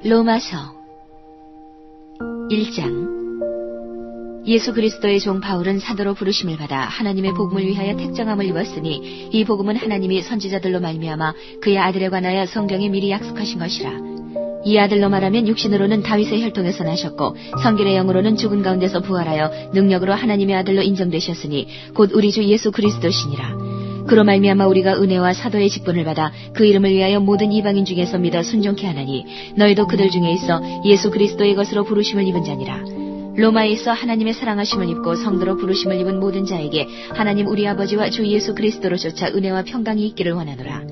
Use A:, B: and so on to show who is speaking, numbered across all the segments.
A: 로마서 1장. 예수 그리스도의 종 바울은 사도로 부르심을 받아 하나님의 복음을 위하여 택정함을 입었으니 이 복음은 하나님이 선지자들로 말미암아 그의 아들에 관하여 성경에 미리 약속하신 것이라. 이 아들로 말하면 육신으로는 다윗의 혈통에서 나셨고 성결의 영으로는 죽은 가운데서 부활하여 능력으로 하나님의 아들로 인정되셨으니 곧 우리 주 예수 그리스도시니라. 그로 말미암아 우리가 은혜와 사도의 직분을 받아 그 이름을 위하여 모든 이방인 중에서 믿어 순종케 하나니 너희도 그들 중에 있어 예수 그리스도의 것으로 부르심을 입은 자니라. 로마에 있어 하나님의 사랑하심을 입고 성도로 부르심을 입은 모든 자에게 하나님 우리 아버지와 주 예수 그리스도로 쫓아 은혜와 평강이 있기를 원하노라.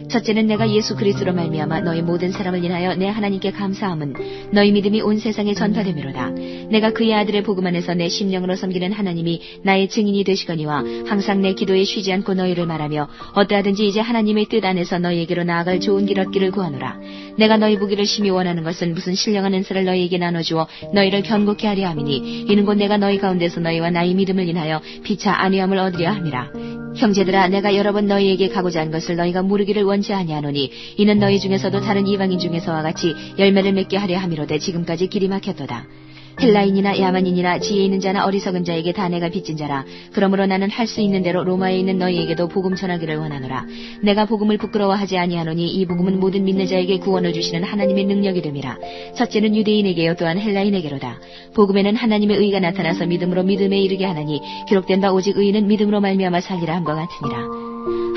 A: 첫째는 내가 예수 그리스도로 말미암아 너희 모든 사람을 인하여 내 하나님께 감사함은 너희 믿음이 온 세상에 전파됨이로다. 내가 그의 아들의 복음 안에서 내 심령으로 섬기는 하나님이 나의 증인이 되시거니와 항상 내 기도에 쉬지 않고 너희를 말하며 어떠하든지 이제 하나님의 뜻 안에서 너희에게로 나아갈 좋은 길 얻기를 구하노라. 내가 너희 보기를 심히 원하는 것은 무슨 신령한 은사를 너희에게 나눠주어 너희를 견고케 하려 함이니 이는 곧 내가 너희 가운데서 너희와 나의 믿음을 인하여 피차 안위함을 얻으려 함이라. 형제들아, 내가 여러 번 너희에게 가고자 한 것을 너희가 모르기를 원치 아니하노니 이는 너희 중에서도 다른 이방인 중에서와 같이 열매를 맺게 하려 함이로되 지금까지 길이 막혔도다. 헬라인이나 야만인이나 지혜 있는 자나 어리석은 자에게 다 내가 빚진 자라. 그러므로 나는 할 수 있는 대로 로마에 있는 너희에게도 복음 전하기를 원하노라. 내가 복음을 부끄러워하지 아니하노니 이 복음은 모든 믿는 자에게 구원을 주시는 하나님의 능력이 됨이라. 첫째는 유대인에게요 또한 헬라인에게로다. 복음에는 하나님의 의가 나타나서 믿음으로 믿음에 이르게 하나니 기록된 바 오직 의인은 믿음으로 말미암아 살리라 함과 같으니라.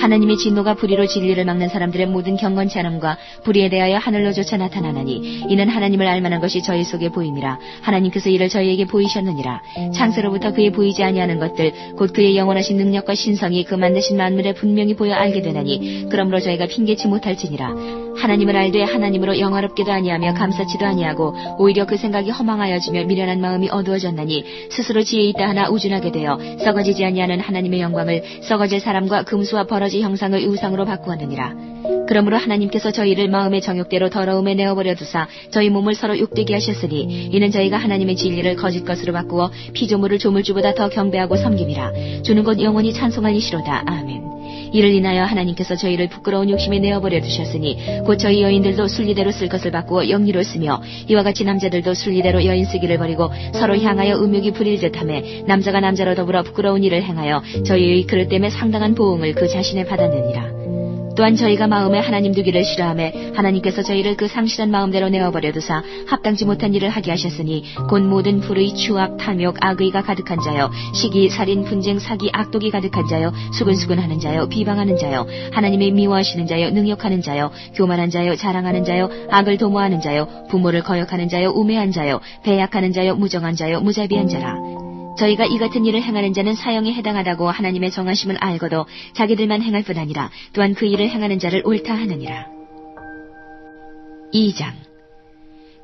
A: 하나님의 진노가 불의로 진리를 막는 사람들의 모든 경건치 않음과 불의에 대하여 하늘로조차 나타나나니 이는 하나님을 알만한 것이 저희 속에 보임이라. 하나님께서 이를 저희에게 보이셨느니라. 창세로부터 그의 보이지 아니하는 것들 곧 그의 영원하신 능력과 신성이 그 만드신 만물에 분명히 보여 알게 되나니 그러므로 저희가 핑계치 못할지니라. 하나님을 알되 하나님으로 영화롭게도 아니하며 감사치도 아니하고 오히려 그 생각이 허망하여지며 미련한 마음이 어두워졌나니 스스로 지혜 있다 하나 우준하게 되어 썩어지지 아니하는 하나님의 영광을 썩어질 사람과 금수와 버러지 형상을 우상으로 바꾸었느니라. 그러므로 하나님께서 저희를 마음의 정욕대로 더러움에 내어버려 두사 저희 몸을 서로 욕되게 하셨으니 이는 저희가 하나님의 진리를 거짓 것으로 바꾸어 피조물을 조물주보다 더 경배하고 섬김이라. 주는 곧 영원히 찬송할 이시로다. 아멘. 이를 인하여 하나님께서 저희를 부끄러운 욕심에 내어버려 두셨으니 곧 저희 여인들도 순리대로 쓸 것을 바꾸어 영리로 쓰며 이와 같이 남자들도 순리대로 여인 쓰기를 버리고 서로 향하여 음욕이 부릴 듯하며 남자가 남자로 더불어 부끄러운 일을 행하여 저희의 그릇 때문에 상당한 보응을 그 자신에 받았느니라. 또한 저희가 마음에 하나님 두기를 싫어하며 하나님께서 저희를 그 상실한 마음대로 내어버려 두사 합당치 못한 일을 하게 하셨으니 곧 모든 불의, 추악, 탐욕, 악의가 가득한 자요 시기, 살인, 분쟁, 사기, 악독이 가득한 자요 수근수근하는 자요 비방하는 자요 하나님의 미워하시는 자요 능욕하는 자요 교만한 자요 자랑하는 자요 악을 도모하는 자요 부모를 거역하는 자요 우매한 자요 배약하는 자요 무정한 자요 무자비한 자라. 저희가 이 같은 일을 행하는 자는 사형에 해당하다고 하나님의 정하심을 알고도 자기들만 행할 뿐 아니라 또한 그 일을 행하는 자를 옳다 하느니라. 2장.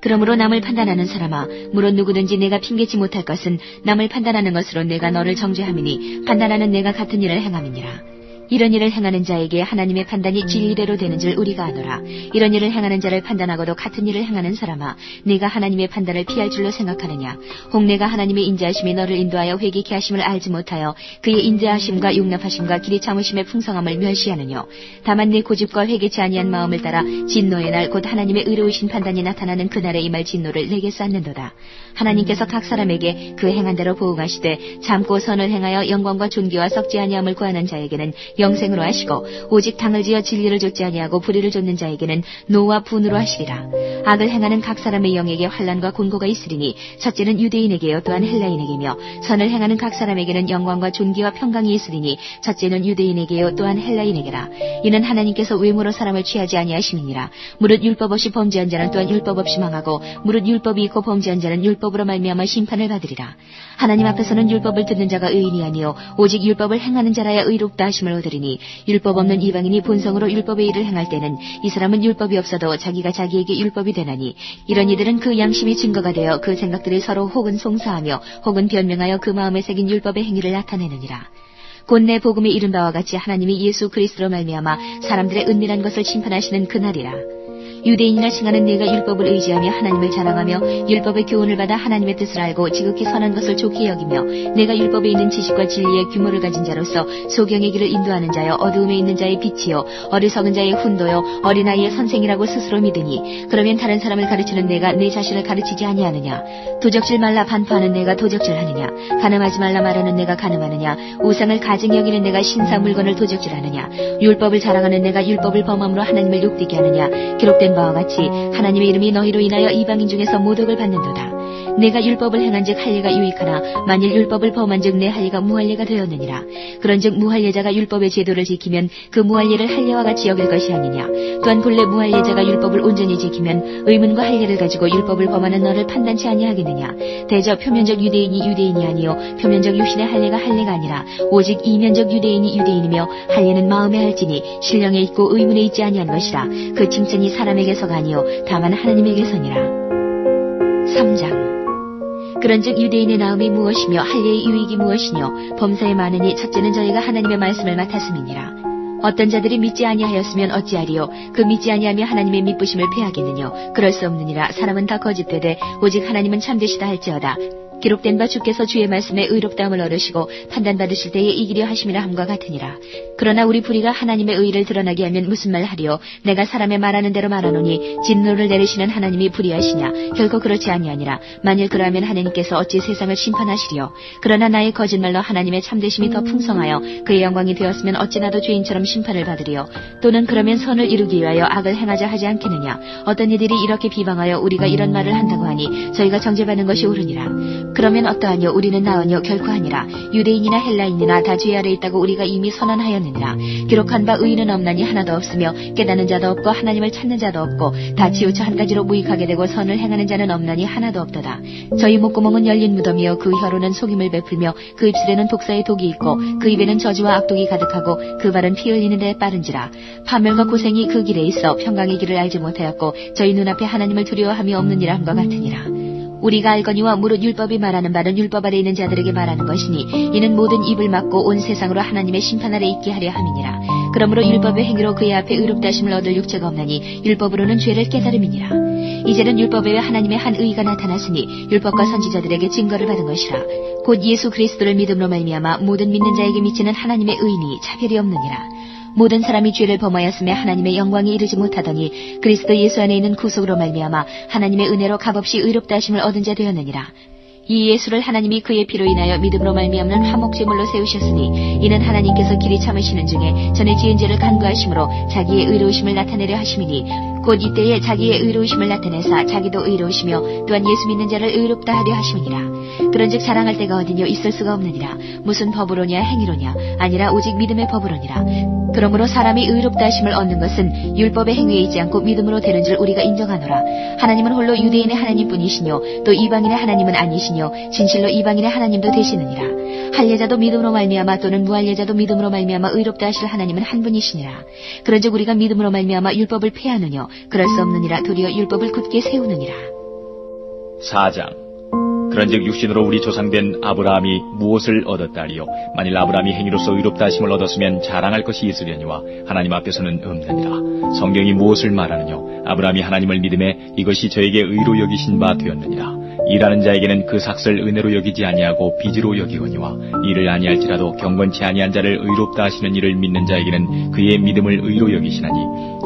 A: 그러므로 남을 판단하는 사람아, 물론 누구든지 내가 핑계치 못할 것은 남을 판단하는 것으로 내가 너를 정죄함이니 판단하는 내가 같은 일을 행함이니라. 이런 일을 행하는 자에게 하나님의 판단이 진리대로 되는 줄 우리가 아노라. 이런 일을 행하는 자를 판단하고도 같은 일을 행하는 사람아, 네가 하나님의 판단을 피할 줄로 생각하느냐. 혹 내가 하나님의 인자하심이 너를 인도하여 회개케 하심을 알지 못하여 그의 인자하심과 용납하심과 길이 참으심의 풍성함을 멸시하느뇨. 다만 내 고집과 회개치 아니한 마음을 따라 진노의 날 곧 하나님의 의로우신 판단이 나타나는 그날에 임할 진노를 내게 쌓는도다. 하나님께서 각 사람에게 그 행한 대로 보응하시되 참고 선을 행하여 영광과 존귀와 썩지 아니함을 구하는 자에게는 영생으로 하시고 오직 당을 지어 진리를 좇지 아니하고 불의를 좇는 자에게는 노와 분으로 하시리라. 악을 행하는 각 사람의 영에게 환난과 곤고가 있으리니 첫째는 유대인에게요 또한 헬라인에게며 선을 행하는 각 사람에게는 영광과 존귀와 평강이 있으리니 첫째는 유대인에게요 또한 헬라인에게라. 이는 하나님께서 외모로 사람을 취하지 아니하심이니라. 무릇 율법 없이 범죄한 자는 또한 율법 없이 망하고 무릇 율법이 있고 범죄한 자는 율법으로 말미암아 심판을 받으리라. 하나님 앞에서는 율법을 듣는 자가 의인이 아니요 오직 율법을 행하는 자라야 의롭다 하심을 얻으리니 율법 없는 이방인이 본성으로 율법의 일을 행할 때는 이 사람은 율법이 없어도 자기가 자기에게 율법이 되나니 이런 이들은 그 양심이 증거가 되어 그 생각들을 서로 혹은 송사하며 혹은 변명하여 그 마음에 새긴 율법의 행위를 나타내느니라. 곧 내 복음이 이른 바와 같이 하나님이 예수 그리스도로 말미암아 사람들의 은밀한 것을 심판하시는 그날이라. 유대인이라 칭하는 내가 율법을 의지하며 하나님을 자랑하며 율법의 교훈을 받아 하나님의 뜻을 알고 지극히 선한 것을 좋게 여기며 내가 율법에 있는 지식과 진리의 규모를 가진 자로서 소경의 길을 인도하는 자여 어두움에 있는 자의 빛이요 어리석은 자의 훈도요 어린아이의 선생이라고 스스로 믿으니 그러면 다른 사람을 가르치는 내가 내 자신을 가르치지 아니하느냐. 도적질 말라 반포하는 내가 도적질하느냐. 간음하지 말라 말하는 내가 간음하느냐. 우상을 가증 여기는 내가 신상 물건을 도적질하느냐. 율법을 자랑하는 내가 율법을 범함으로 하나님을 욕되게 하느냐. 기록된 바와 같이 하나님의 이름이 너희로 인하여 이방인 중에서 모독을 받는도다. 내가 율법을 행한즉 할례가 유익하나 만일 율법을 범한즉 내 할례가 무할례가 되었느니라. 그런즉 무할례자가 율법의 제도를 지키면 그 무할례를 할례와 같이 여길 것이 아니냐. 또한 본래 무할례자가 율법을 온전히 지키면 의문과 할례를 가지고 율법을 범하는 너를 판단치 아니하겠느냐. 대저 표면적 유대인이 유대인이 아니요 표면적 육신의 할례가 할례가 아니라 오직 이면적 유대인이 유대인이며 할례는 마음에 할지니 신령에 있고 의문에 있지 아니한 것이라. 그 칭찬이 사람에게서가 아니요 다만 하나님에게서니라. 3장. 그런즉 유대인의 나음이 무엇이며 할례의 유익이 무엇이뇨. 범사에 많으니 첫째는 저희가 하나님의 말씀을 맡았음이니라. 어떤 자들이 믿지 아니하였으면 어찌하리요. 그 믿지 아니하며 하나님의 미쁘심을 패하겠느뇨. 그럴 수 없느니라. 사람은 다 거짓되되 오직 하나님은 참되시다 할지어다. 기록된 바 주께서 주의 말씀에 의롭다함을 얻으시고 판단받으실 때에 이기려 하심이라 함과 같으니라. 그러나 우리 불의가 하나님의 의를 드러나게 하면 무슨 말 하리요. 내가 사람의 말하는 대로 말하노니 진노를 내리시는 하나님이 불의하시냐. 결코 그렇지 아니하니라. 만일 그러하면 하나님께서 어찌 세상을 심판하시리요. 그러나 나의 거짓말로 하나님의 참되심이 더 풍성하여 그의 영광이 되었으면 어찌 나도 죄인처럼 심판을 받으리요. 또는 그러면 선을 이루기 위하여 악을 행하자 하지 않겠느냐. 어떤 이들이 이렇게 비방하여 우리가 이런 말을 한다고 하니 저희가 정죄받는 것이 옳으니라. 그러면 어떠하뇨. 우리는 나으뇨. 결코 아니라. 유대인이나 헬라인이나 다 죄 아래 있다고 우리가 이미 선언하였느니라. 기록한 바 의인은 없나니 하나도 없으며 깨닫는 자도 없고 하나님을 찾는 자도 없고 다 치우쳐 한 가지로 무익하게 되고 선을 행하는 자는 없나니 하나도 없도다. 저희 목구멍은 열린 무덤이요 그 혀로는 속임을 베풀며 그 입술에는 독사의 독이 있고 그 입에는 저주와 악독이 가득하고 그 발은 피 흘리는 데 빠른지라. 파멸과 고생이 그 길에 있어 평강의 길을 알지 못하였고 저희 눈앞에 하나님을 두려워함이 없느니라 함과 같으니라. 우리가 알거니와 무릇 율법이 말하는 바는 율법 아래 있는 자들에게 말하는 것이니 이는 모든 입을 막고 온 세상으로 하나님의 심판 아래 있게 하려 함이니라. 그러므로 율법의 행위로 그의 앞에 의롭다 하심을 얻을 육체가 없나니 율법으로는 죄를 깨달음이니라. 이제는 율법 외에 하나님의 한 의가 나타났으니 율법과 선지자들에게 증거를 받은 것이라. 곧 예수 그리스도를 믿음으로 말미암아 모든 믿는 자에게 미치는 하나님의 의니 차별이 없느니라. 모든 사람이 죄를 범하였음에 하나님의 영광에 이르지 못하더니 그리스도 예수 안에 있는 구속으로 말미암아 하나님의 은혜로 값없이 의롭다 하심을 얻은 자 되었느니라. 이 예수를 하나님이 그의 피로 인하여 믿음으로 말미암는 화목제물로 세우셨으니 이는 하나님께서 길이 참으시는 중에 전에 지은 죄를 간구하심으로 자기의 의로우심을 나타내려 하심이니 곧 이때에 자기의 의로우심을 나타내사 자기도 의로우시며 또한 예수 믿는 자를 의롭다 하려 하심이니라. 그런즉 자랑할 데가 어디뇨. 있을 수가 없느니라. 무슨 법으로냐 행위로냐. 아니라 오직 믿음의 법으로니라. 그러므로 사람이 의롭다 하심을 얻는 것은 율법의 행위에 있지 않고 믿음으로 되는 줄 우리가 인정하노라. 하나님은 홀로 유대인의 하나님뿐이시뇨 또 이방인의 하나님은 아니시뇨 진실로 이방인의 하나님도 되시느니라. 할례자도 믿음으로 말미암아 또는 무할례자도 믿음으로 말미암아 의롭다 하실 하나님은 한 분이시니라. 그런즉 우리가 믿음으로 말미암아 율법을 폐하느뇨. 그럴 수 없느니라. 도리어 율법을 굳게 세우느니라.
B: 4장. 그런즉 육신으로 우리 조상된 아브라함이 무엇을 얻었다리요. 만일 아브라함이 행위로서 의롭다 하심을 얻었으면 자랑할 것이 있으려니와 하나님 앞에서는 없느니라. 성경이 무엇을 말하느뇨. 아브라함이 하나님을 믿음에 이것이 저에게 의로 여기신 바 되었느니라. 일하는 자에게는 그 삭슬 은혜로 여기지 아니하고 빚으로 여기거니와 이를 아니할지라도 경건치 아니한 자를 의롭다 하시는 이를 믿는 자에게는 그의 믿음을 의로 여기시나니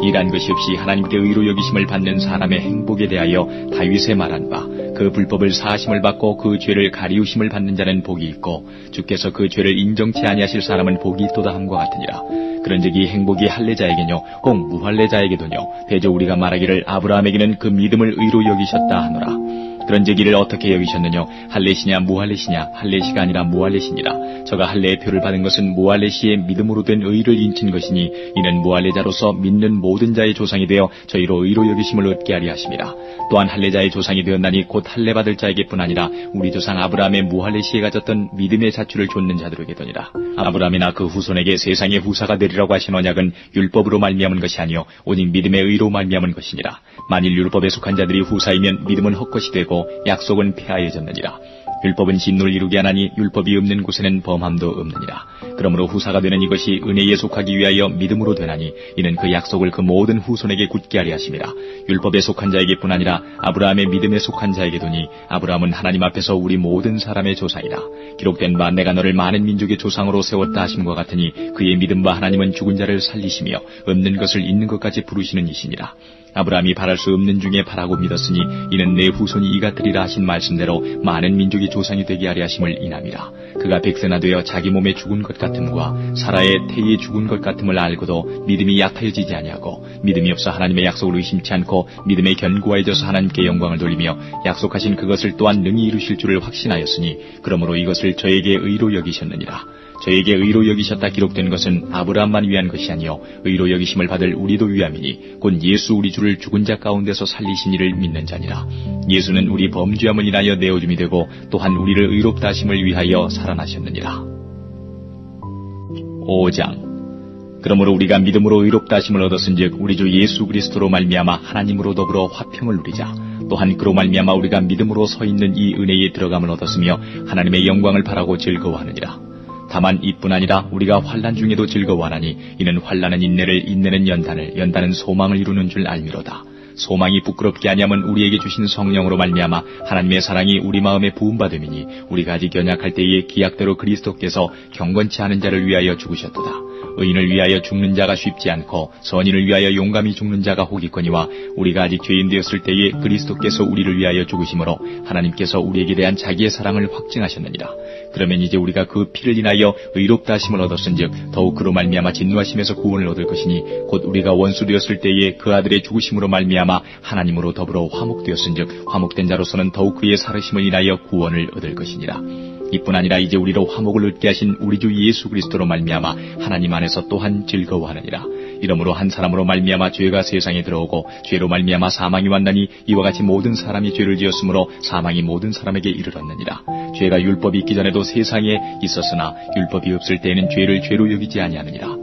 B: 일한 것이 없이 하나님께 의로 여기심을 받는 사람의 행복에 대하여 다윗의 말한 바 그 불법을 사하심을 받고 그 죄를 가리우심을 받는 자는 복이 있고 주께서 그 죄를 인정치 아니하실 사람은 복이 있도다 함과 같으니라. 그런즉 이 행복이 할례자에게뇨 혹 무할례자에게도뇨 대저 우리가 말하기를 아브라함에게는 그 믿음을 의로 여기셨다 하노라. 그런즉 이를 어떻게 여기셨느냐. 할례시냐 무할례시냐. 할례시가 아니라 무할례시니라. 저가 할례의 표를 받은 것은 무할례시의 믿음으로 된 의를 인친 것이니 이는 무할례자로서 믿는 모든 자의 조상이 되어 저희로 의로 여기심을 얻게 하리 하심이라. 또한 할례자의 조상이 되었나니 곧 할례 받을 자에게뿐 아니라 우리 조상 아브라함의 무할례시에 가졌던 믿음의 자취를 좇는 자들에게더니라. 아브라함이나 그 후손에게 세상의 후사가 되리라고 하신 언약은 율법으로 말미암은 것이 아니요 오직 믿음의 의로 말미암은 것이니라. 만일 율법에 속한 자들이 후사이면 믿음은 헛것이 되고 약속은 폐하여졌느니라. 율법은 진노를 이루게 하나니 율법이 없는 곳에는 범함도 없느니라. 그러므로 후사가 되는 이것이 은혜에 속하기 위하여 믿음으로 되나니 이는 그 약속을 그 모든 후손에게 굳게 하리 하심이라. 율법에 속한 자에게뿐 아니라 아브라함의 믿음에 속한 자에게도니 아브라함은 하나님 앞에서 우리 모든 사람의 조상이라. 기록된 바 내가 너를 많은 민족의 조상으로 세웠다 하심과 같으니 그의 믿음과 하나님은 죽은 자를 살리시며 없는 것을 있는 것까지 부르시는 이시니라. 아브라함이 바랄 수 없는 중에 바라고 믿었으니 이는 내 후손이 이같으리라 하신 말씀대로 많은 민족의 조상이 되게 하려 하심을 인함이라. 그가 백세나 되어 자기 몸에 죽은 것 같음과 사라의 태에 죽은 것 같음을 알고도 믿음이 약하여지지 아니하고 믿음이 없어 하나님의 약속을 의심치 않고 믿음에 견고해져서 하나님께 영광을 돌리며 약속하신 그것을 또한 능히 이루실 줄을 확신하였으니 그러므로 이것을 저에게 의로 여기셨느니라. 저에게 의로 여기셨다 기록된 것은 아브라함만 위한 것이 아니요 의로 여기심을 받을 우리도 위함이니 곧 예수 우리 주를 죽은 자 가운데서 살리신 이를 믿는 자니라. 예수는 우리 범죄함을 인하여 내어줌이 되고 또한 우리를 의롭다 하심을 위하여 살아나셨느니라. 5장. 그러므로 우리가 믿음으로 의롭다 하심을 얻었은즉 우리 주 예수 그리스도로 말미암아 하나님으로 더불어 화평을 누리자. 또한 그로 말미암아 우리가 믿음으로 서 있는 이 은혜에 들어감을 얻었으며 하나님의 영광을 바라고 즐거워하느니라. 다만 이뿐 아니라 우리가 환난 중에도 즐거워하나니 이는 환난은 인내를, 인내는 연단을, 연단은 소망을 이루는 줄 알미로다. 소망이 부끄럽게 아니하면 우리에게 주신 성령으로 말미암아 하나님의 사랑이 우리 마음에 부음받음이니 우리가 아직 연약할 때에 기약대로 그리스도께서 경건치 않은 자를 위하여 죽으셨도다. 의인을 위하여 죽는 자가 쉽지 않고 선인을 위하여 용감히 죽는 자가 혹이거니와 우리가 아직 죄인 되었을 때에 그리스도께서 우리를 위하여 죽으심으로 하나님께서 우리에게 대한 자기의 사랑을 확증하셨느니라. 그러면 이제 우리가 그 피를 인하여 의롭다 하심을 얻었은즉 더욱 그로 말미암아 진노하심에서 구원을 얻을 것이니 곧 우리가 원수 되었을 때에 그 아들의 죽으심으로 말미암아 하나님으로 더불어 화목되었은즉 화목된 자로서는 더욱 그의 살으심을 인하여 구원을 얻을 것이니라. 이뿐 아니라 이제 우리로 화목을 얻게 하신 우리 주 예수 그리스도로 말미암아 하나님 안에서 또한 즐거워하느니라. 이러므로 한 사람으로 말미암아 죄가 세상에 들어오고 죄로 말미암아 사망이 왔나니 이와 같이 모든 사람이 죄를 지었으므로 사망이 모든 사람에게 이르렀느니라. 죄가 율법이 있기 전에도 세상에 있었으나 율법이 없을 때에는 죄를 죄로 여기지 아니하느니라.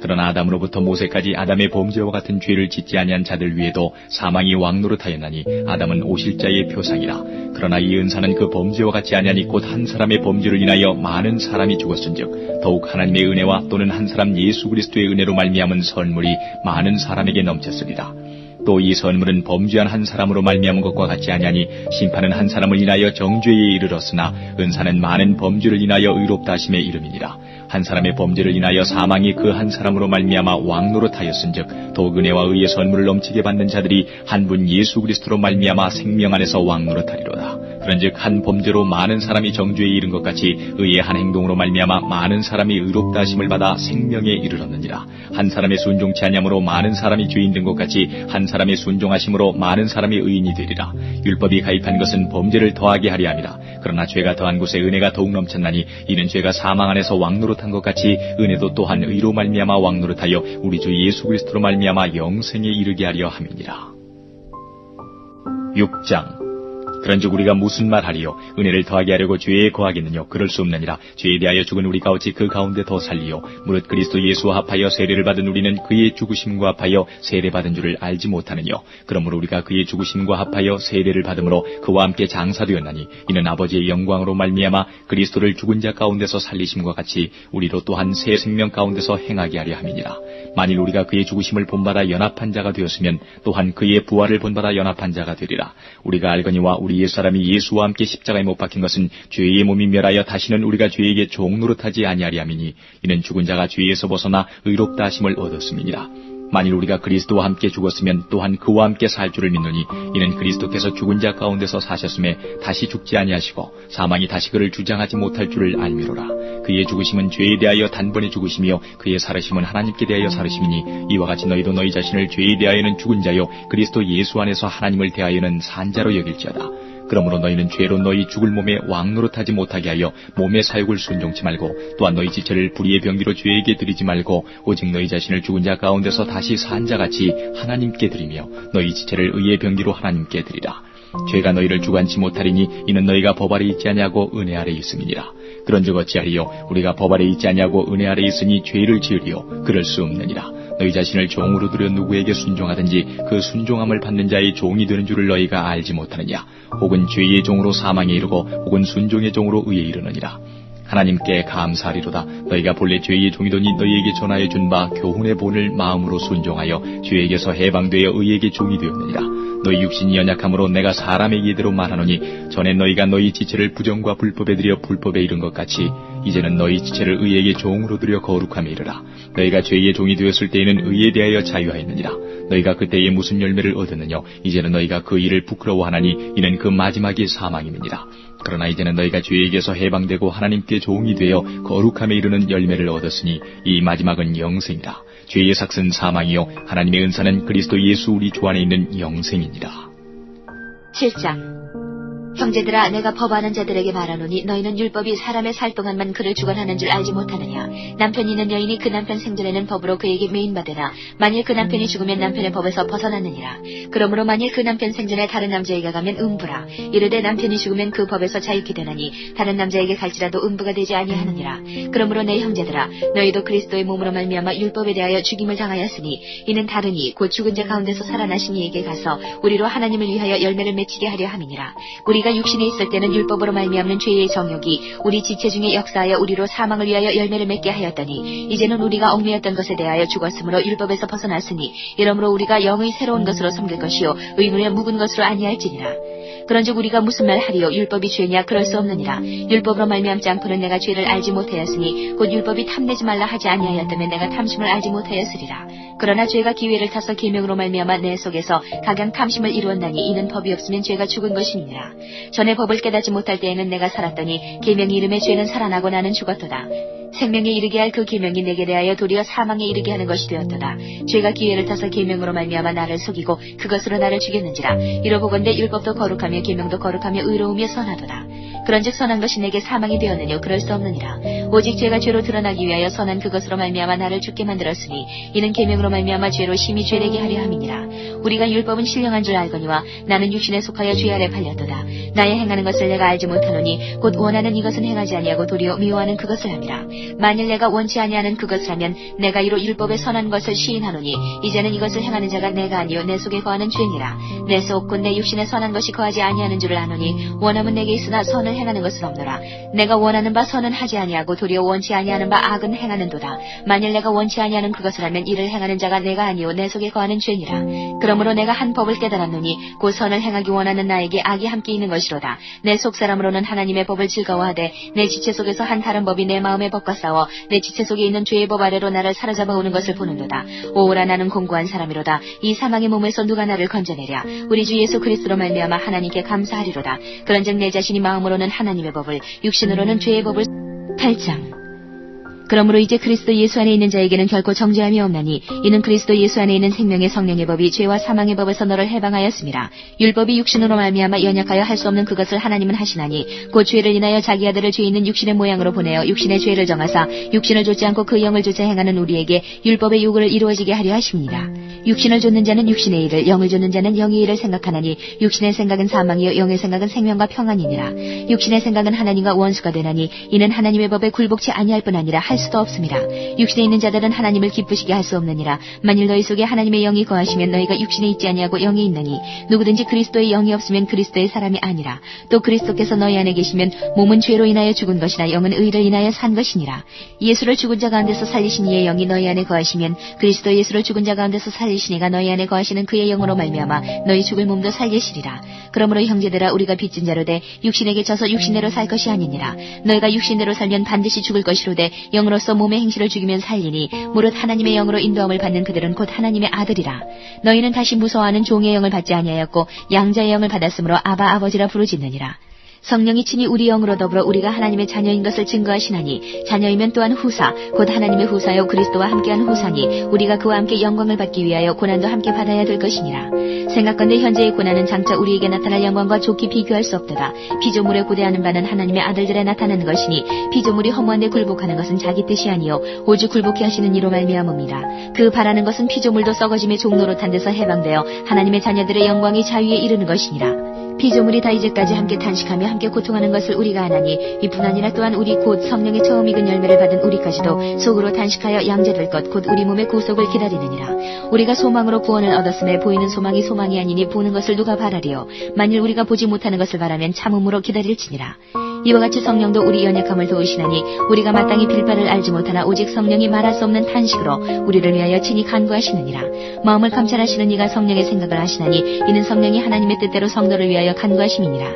B: 그러나 아담으로부터 모세까지 아담의 범죄와 같은 죄를 짓지 아니한 자들 위에도 사망이 왕노릇하였나니 아담은 오실자의 표상이라. 그러나 이 은사는 그 범죄와 같지 아니하니 곧 한 사람의 범죄를 인하여 많은 사람이 죽었은즉 더욱 하나님의 은혜와 또는 한 사람 예수 그리스도의 은혜로 말미암은 선물이 많은 사람에게 넘쳤으리라. 또 이 선물은 범죄한 한 사람으로 말미암은 것과 같지 아니하니 심판은 한 사람을 인하여 정죄에 이르렀으나 은사는 많은 범죄를 인하여 의롭다 하심의 이름이니라. 한 사람의 범죄를 인하여 사망이 그 한 사람으로 말미암아 왕노릇하였은즉 더욱 은혜와 의의 선물을 넘치게 받는 자들이 한 분 예수 그리스도로 말미암아 생명 안에서 왕노릇하리로다. 그런즉 한 범죄로 많은 사람이 정죄에 이른 것 같이 의의 한 행동으로 말미암아 많은 사람이 의롭다 하심을 받아 생명에 이르렀느니라. 한 사람의 순종치 아니함으로 많은 사람이 죄인 된 것 같이 한 사람의 순종하심으로 많은 사람이 의인이 되리라. 율법이 가입한 것은 범죄를 더하게 하려 함이라. 그러나 죄가 더한 곳에 은혜가 더욱 넘쳤나니 이는 죄가 사망 안에서 왕노릇한 것 같이 은혜도 또한 의로 말미암아 왕노릇하여 우리 주 예수 그리스도로 말미암아 영생에 이르게 하려 함이니라. 6장. 그런즉 우리가 무슨 말하리요? 은혜를 더하게 하려고 죄에 거하겠느냐? 그럴 수 없느니라. 죄에 대하여 죽은 우리가 어찌 그 가운데 더 살리요? 무릇 그리스도 예수와 합하여 세례를 받은 우리는 그의 죽으심과 합하여 세례받은 줄을 알지 못하느냐? 그러므로 우리가 그의 죽으심과 합하여 세례를 받음으로 그와 함께 장사되었나니 이는 아버지의 영광으로 말미암아 그리스도를 죽은 자 가운데서 살리심과 같이 우리로 또한 새 생명 가운데서 행하게 하려 함이니라. 만일 우리가 그의 죽으심을 본받아 연합한 자가 되었으면 또한 그의 부활을 본받아 연합한 자가 되리라. 우리가 알거니와 우리 옛사람이 예수와 함께 십자가에 못 박힌 것은 죄의 몸이 멸하여 다시는 우리가 죄에게 종노릇하지 아니하리 함이니 이는 죽은 자가 죄에서 벗어나 의롭다 하심을 얻었음이니라. 만일 우리가 그리스도와 함께 죽었으면 또한 그와 함께 살 줄을 믿노니 이는 그리스도께서 죽은 자 가운데서 사셨음에 다시 죽지 아니하시고 사망이 다시 그를 주장하지 못할 줄을 알미로라. 그의 죽으심은 죄에 대하여 단번에 죽으심이요 그의 살으심은 하나님께 대하여 살으심이니 이와 같이 너희도 너희 자신을 죄에 대하여는 죽은 자요 그리스도 예수 안에서 하나님을 대하여는 산 자로 여길지어다. 그러므로 너희는 죄로 너희 죽을 몸에 왕노릇하지 못하게 하여 몸의 사욕을 순종치 말고 또한 너희 지체를 불의의 병기로 죄에게 드리지 말고 오직 너희 자신을 죽은 자 가운데서 다시 산 자같이 하나님께 드리며 너희 지체를 의의 병기로 하나님께 드리라. 죄가 너희를 주관치 못하리니 이는 너희가 법 아래 있지 아니하고 은혜 아래 있음이니라. 그런즉 어찌하리요? 우리가 법 아래 있지 아니하고 은혜 아래 있으니 죄를 지으리요? 그럴 수 없느니라. 너희 자신을 종으로 들여 누구에게 순종하든지 그 순종함을 받는 자의 종이 되는 줄을 너희가 알지 못하느냐? 혹은 죄의 종으로 사망에 이르고 혹은 순종의 종으로 의에 이르느니라. 하나님께 감사하리로다. 너희가 본래 죄의 종이더니 너희에게 전하여 준 바 교훈의 본을 마음으로 순종하여 죄에게서 해방되어 의에게 종이 되었느니라. 너희 육신이 연약함으로 내가 사람의 예대로 말하노니 전에 너희가 너희 지체를 부정과 불법에 들여 불법에 이른 것 같이 이제는 너희 지체를 의에게 종으로 들여 거룩함에 이르라. 너희가 죄의 종이 되었을 때에는 의에 대하여 자유하였느니라. 너희가 그때에 무슨 열매를 얻었느냐? 이제는 너희가 그 일을 부끄러워하나니 이는 그 마지막이 사망임이니라. 그러나 이제는 너희가 죄에게서 해방되고 하나님께 종이 되어 거룩함에 이르는 열매를 얻었으니 이 마지막은 영생이라. 죄의 삭은 사망이요 하나님의 은사는 그리스도 예수 우리 주 안에 있는 영생이니라.
A: 7장. 형제들아, 내가 법하는 자들에게 말하노니 너희는 율법이 사람의 살 동안만 그를 주관하는 줄 알지 못하느냐? 남편이 있는 여인이 그 남편 생전에는 법으로 그에게 매인받으나 만일 그 남편이 죽으면 남편의 법에서 벗어났느니라. 그러므로 만일 그 남편 생전에 다른 남자에게 가면 음부라. 이르되 남편이 죽으면 그 법에서 자유케 되나니 다른 남자에게 갈지라도 음부가 되지 아니하느니라. 그러므로 내 형제들아, 너희도 그리스도의 몸으로 말미암아 율법에 대하여 죽임을 당하였으니 이는 다르니 곧 죽은 자 가운데서 살아나신 이에게 가서 우리로 하나님을 위하여 열매를 맺히게 하려 함이니라. 우리가 육신에 있을 때는 율법으로 말미암는 죄의 정욕이 우리 지체 중에 역사하여 우리로 사망을 위하여 열매를 맺게 하였더니 이제는 우리가 얽매였던 것에 대하여 죽었으므로 율법에서 벗어났으니 이러므로 우리가 영의 새로운 것으로 섬길 것이요 의문의 묵은 것으로 아니할지니라. 그런즉 우리가 무슨 말 하리요? 율법이 죄냐? 그럴 수 없느니라. 율법으로 말미암지 않고는 내가 죄를 알지 못하였으니 곧 율법이 탐내지 말라 하지 아니하였다면 내가 탐심을 알지 못하였으리라. 그러나 죄가 기회를 타서 계명으로 말미암아 내 속에서 각양 탐심을 이루었나니 이는 법이 없으면 죄가 죽은 것이니라. 전에 법을 깨닫지 못할 때에는 내가 살았더니 계명이 이름에 죄는 살아나고 나는 죽었도다. 생명에 이르게 할 그 계명이 내게 대하여 도리어 사망에 이르게 하는 것이 되었도다. 죄가 기회를 타서 계명으로 말미암아 나를 속이고 그것으로 나를 죽였는지라. 이러보건대 율법도 거룩하며 계명도 거룩하며 의로우며 선하도다. 그런즉 선한 것이 내게 사망이 되었느뇨? 그럴 수 없느니라. 오직 죄가 죄로 드러나기 위하여 선한 그것으로 말미암아 나를 죽게 만들었으니 이는 계명으로 말미암아 죄로 심히 죄되게 하려 함이니라. 우리가 율법은 신령한 줄 알거니와 나는 육신에 속하여 죄 아래 팔렸도다. 나의 행하는 것을 내가 알지 못하노니 곧 원하는 이것은 행하지 아니하고 도리어 미워하는 그것을 함이라. 만일 내가 원치 아니하는 그것을 하면 내가 이로 율법의 선한 것을 시인하노니 이제는 이것을 행하는 자가 내가 아니요 내 속에 거하는 죄니라. 내 속 곧 내 육신에 선한 것이 거하지 아니하는 줄을 아노니 원함은 내게 있으나 선을 행하는 것은 없노라. 내가 원하는 바 선은 하지 아니하고 도리어 원치 아니하는 바 악은 행하는도다. 만일 내가 원치 아니하는 그것을 하면 이를 행하는 자가 내가 아니요 내 속에 거하는 죄니라. 그러므로 내가 한 법을 깨달았노니 곧 선을 행하기 원하는 나에게 악이 함께 있는 것이로다. 내 속사람으로는 하나님의 법을 즐거워하되 내 지체 속에서 한 다른 법이 내 마음의 법과 싸워 내 지체 속에 있는 죄의 법 아래로 나를 사로잡아 오는 것을 보는도다. 오라, 나는 공고한 사람이로다. 이 사망의 몸에서 누가 나를 건져내랴? 우리 주 예수 그리스도로 말미암아 하나님께 감사하리로다. 그런즉 내 자신이 마음으로는 하나님의 법을 육신으로는 죄의 법을 8장. 그러므로 이제 그리스도 예수 안에 있는 자에게는 결코 정죄함이 없나니 이는 그리스도 예수 안에 있는 생명의 성령의 법이 죄와 사망의 법에서 너를 해방하였습니다. 율법이 육신으로 말미암아 연약하여 할 수 없는 그것을 하나님은 하시나니 곧 죄를 인하여 자기 아들을 죄 있는 육신의 모양으로 보내어 육신의 죄를 정하사 육신을 좇지 않고 그 영을 좇아 행하는 우리에게 율법의 요구를 이루어지게 하려 하십니다. 육신을 좇는 자는 육신의 일을, 영을 좇는 자는 영의 일을 생각하나니 육신의 생각은 사망이요 영의 생각은 생명과 평안이니라. 육신의 생각은 하나님과 원수가 되나니 이는 하나님의 법에 굴복치 아니할 뿐 아니라 할 수도 없습니다. 육신에 있는 자들은 하나님을 기쁘시게 할 수 없느니라. 만일 너희 속에 하나님의 영이 거하시면 너희가 육신에 있지 아니하고 영에 있느니 누구든지 그리스도의 영이 없으면 그리스도의 사람이 아니라. 또 그리스도께서 너희 안에 계시면 몸은 죄로 인하여 죽은 것이나 영은 의를 인하여 산 것이니라. 예수를 죽은 자 가운데서 살리신 이의 영이 너희 안에 거하시면 그리스도 예수를 죽은 자 가운데서 살리시니가 너희 안에 거하시는 그의 영으로 말미암아 너희 죽을 몸도 살리시리라. 그러므로 형제들아, 우리가 빚진 자로 돼 육신에게 져서 육신대로 살 것이 아니니라. 너희가 육신대로 살면 반드시 죽을 것이로되 영으로서 몸의 행실을 죽이면 살리니 무릇 하나님의 영으로 인도함을 받는 그들은 곧 하나님의 아들이라. 너희는 다시 무서워하는 종의 영을 받지 아니하였고 양자의 영을 받았으므로 아바 아버지라 부르짖느니라. 성령이 친히 우리 영으로 더불어 우리가 하나님의 자녀인 것을 증거하시나니 자녀이면 또한 후사 곧 하나님의 후사요 그리스도와 함께한 후사니 우리가 그와 함께 영광을 받기 위하여 고난도 함께 받아야 될 것이니라. 생각건대 현재의 고난은 장차 우리에게 나타날 영광과 좋게 비교할 수 없도다. 피조물에 고대하는 바는 하나님의 아들들에 나타나는 것이니 피조물이 허무한 데 굴복하는 것은 자기 뜻이 아니요 오직 굴복해 하시는 이로 말미암음이라. 그 바라는 것은 피조물도 썩어짐의 종노릇한 데서 해방되어 하나님의 자녀들의 영광이 자유에 이르는 것이니라. 피조물이 다 이제까지 함께 탄식하며 함께 고통하는 것을 우리가 아나니 이뿐 아니라 또한 우리 곧 성령의 처음 익은 열매를 받은 우리까지도 속으로 탄식하여 양자될 것 곧 우리 몸의 구속을 기다리느니라. 우리가 소망으로 구원을 얻었음에 보이는 소망이 소망이 아니니 보는 것을 누가 바라리요. 만일 우리가 보지 못하는 것을 바라면 참음으로 기다릴지니라. 이와 같이 성령도 우리 연약함을 도우시나니 우리가 마땅히 빌 바를 알지 못하나 오직 성령이 말할 수 없는 탄식으로 우리를 위하여 친히 간구하시느니라. 마음을 감찰하시는 이가 성령의 생각을 하시나니 이는 성령이 하나님의 뜻대로 성도를 위하여 간구하심이니라.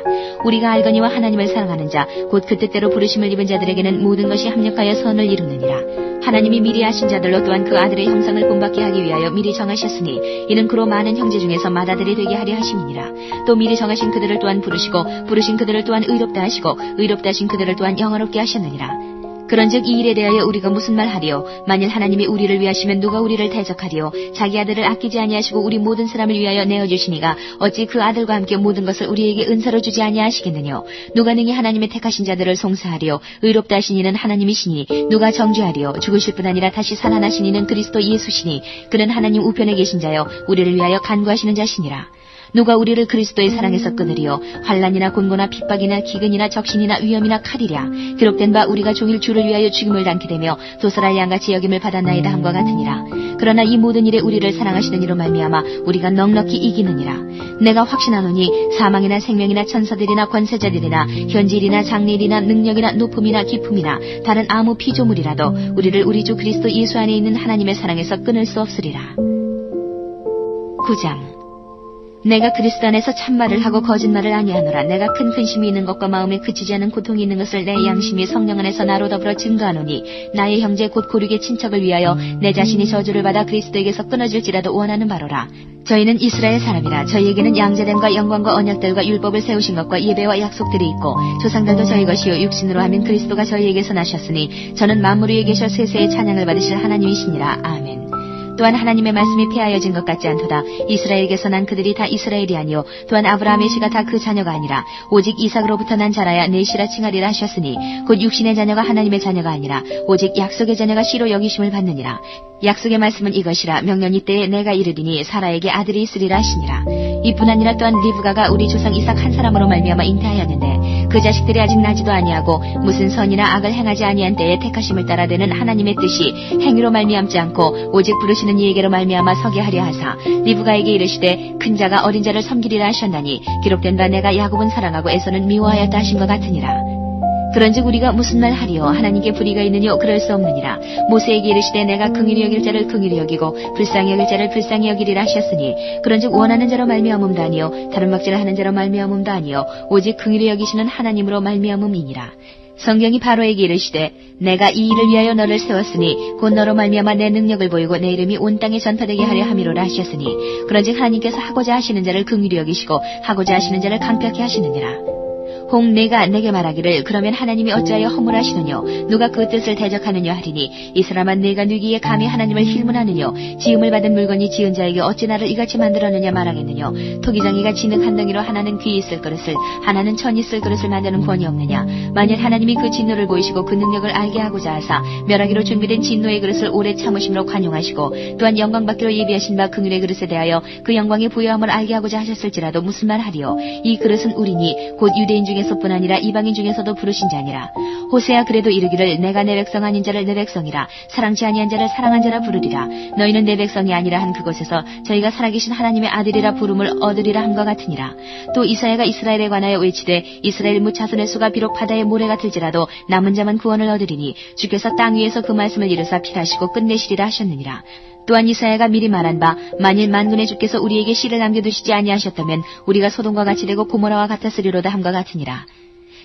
A: 우리가 알거니와 하나님을 사랑하는 자 곧 그 뜻대로 부르심을 입은 자들에게는 모든 것이 합력하여 선을 이루느니라. 하나님이 미리 하신 자들로 또한 그 아들의 형상을 본받게 하기 위하여 미리 정하셨으니 이는 그로 많은 형제 중에서 맏아들이 되게 하려 하심이니라. 또 미리 정하신 그들을 또한 부르시고 부르신 그들을 또한 의롭다 하시고 의롭다 하신 그들을 또한 영화롭게 하셨느니라. 그런즉 이 일에 대하여 우리가 무슨 말하리요? 만일 하나님이 우리를 위하시면 누가 우리를 대적하리요? 자기 아들을 아끼지 아니하시고 우리 모든 사람을 위하여 내어주시니가 어찌 그 아들과 함께 모든 것을 우리에게 은사로 주지 아니하시겠느냐? 누가 능히 하나님의 택하신 자들을 송사하리요? 의롭다 하신 이는 하나님이시니 누가 정죄하리요? 죽으실 뿐 아니라 다시 살아나신 이는 그리스도 예수시니 그는 하나님 우편에 계신 자여 우리를 위하여 간구하시는 자시니라. 누가 우리를 그리스도의 사랑에서 끊으리요? 환난이나 곤고나 핍박이나 기근이나 적신이나 위험이나 칼이랴. 기록된 바 우리가 종일 주를 위하여 죽임을 당케 되며 도살할 양같이 여김을 받았나이다 함과 같으니라. 그러나 이 모든 일에 우리를 사랑하시는 이로 말미암아 우리가 넉넉히 이기느니라. 내가 확신하노니 사망이나 생명이나 천사들이나 권세자들이나 현질이나 장래일이나 능력이나 높음이나 기품이나 다른 아무 피조물이라도 우리를 우리 주 그리스도 예수 안에 있는 하나님의 사랑에서 끊을 수 없으리라. 9장. 내가 그리스도 안에서 참말을 하고 거짓말을 아니하노라. 내가 큰 근심이 있는 것과 마음에 그치지 않은 고통이 있는 것을 내 양심이 성령 안에서 나로 더불어 증거하노니 나의 형제 곧 고륙의 친척을 위하여 내 자신이 저주를 받아 그리스도에게서 끊어질지라도 원하는 바로라. 저희는 이스라엘 사람이라. 저희에게는 양자됨과 영광과 언약들과 율법을 세우신 것과 예배와 약속들이 있고 조상들도 저희 것이요 육신으로 하면 그리스도가 저희에게서 나셨으니 저는 만물 위에 계셔 세세의 찬양을 받으실 하나님이시니라. 아멘. 또한 하나님의 말씀이 폐하여진 것 같지 않도다. 이스라엘에게서 난 그들이 다 이스라엘이 아니요 또한 아브라함의 씨가 다 그 자녀가 아니라 오직 이삭으로부터 난 자라야 내 씨라 칭하리라 하셨으니 곧 육신의 자녀가 하나님의 자녀가 아니라 오직 약속의 자녀가 씨로 여기심을 받느니라. 약속의 말씀은 이것이라. 명년 이때에 내가 이르리니 사라에게 아들이 있으리라 하시니라. 이뿐 아니라 또한 리브가가 우리 조상 이삭 한 사람으로 말미암아 잉태하였는데 그 자식들이 아직 나지도 아니하고 무슨 선이나 악을 행하지 아니한 때에 택하심을 따라 되는 하나님의 뜻이 행위로 말미암지 않고 오직 부르시는 이에게로 말미암아 서게 하려 하사 리브가에게 이르시되 큰 자가 어린 자를 섬기리라 하셨나니 기록된 바 내가 야곱은 사랑하고 에서는 미워하였다 하신 것 같으니라. 그런즉 우리가 무슨 말 하리요? 하나님께 불의가 있느뇨? 그럴 수 없느니라. 모세에게 이르시되 내가 긍휼히 여길 자를 긍휼히 여기고 불쌍히 여길 자를 불쌍히 여기리라 하셨으니 그런즉 원하는 자로 말미암음도 아니요 다른 막지를 하는 자로 말미암음도 아니요 오직 긍휼히 여기시는 하나님으로 말미암음이니라. 성경이 바로에게 이르시되 내가 이 일을 위하여 너를 세웠으니 곧 너로 말미암아 내 능력을 보이고 내 이름이 온 땅에 전파되게 하려 함이로라 하셨으니 그런즉 하나님께서 하고자 하시는 자를 긍휼히 여기시고 하고자 하시는 자를 강팍히 하시느니라. 혹 내가 내게 말하기를 그러면 하나님이 어찌하여 허물하시느뇨? 누가 그 뜻을 대적하느냐 하리니 이 사람아 내가 누기에 감히 하나님을 힐문하느뇨? 지음을 받은 물건이 지은 자에게 어찌 나를 이같이 만들었느냐 말하겠느뇨? 토기장이가 진흙 한 덩이로 하나는 귀 있을 그릇을 하나는 천 있을 그릇을 만드는 권이 없느냐? 만일 하나님이 그 진노를 보이시고 그 능력을 알게 하고자 하사 멸하기로 준비된 진노의 그릇을 오래 참으심으로 관용하시고 또한 영광 받기로 예비하신 바 긍휼의 그릇에 대하여 그 영광의 부여함을 알게 하고자 하셨을지라도 무슨 말 하리요? 이 그릇은 우리니 곧 유대인 중에서뿐 아니라 이방인 중에서도 부르신 자니라. 호세아 그래도 이르기를 내가 내 백성 아닌 자를 내 백성이라 사랑치 아니한 자를 사랑한 자라 부르리라. 너희는 내 백성이 아니라 한 그곳에서 저희가 살아계신 하나님의 아들이라 부름을 얻으리라 함과 같으니라. 또 이사야가 이스라엘에 관하여 외치되 이스라엘 무 자손의 수가 비록 바다의 모래 같을지라도 남은 자만 구원을 얻으리니 주께서 땅 위에서 그 말씀을 이루사 필하시고 끝내시리라 하셨느니라. 또한 이사야가 미리 말한 바 만일 만군의 주께서 우리에게 씨를 남겨두시지 아니하셨다면 우리가 소돔과 같이 되고 고모라와 같았으리로다 함과 같으니라.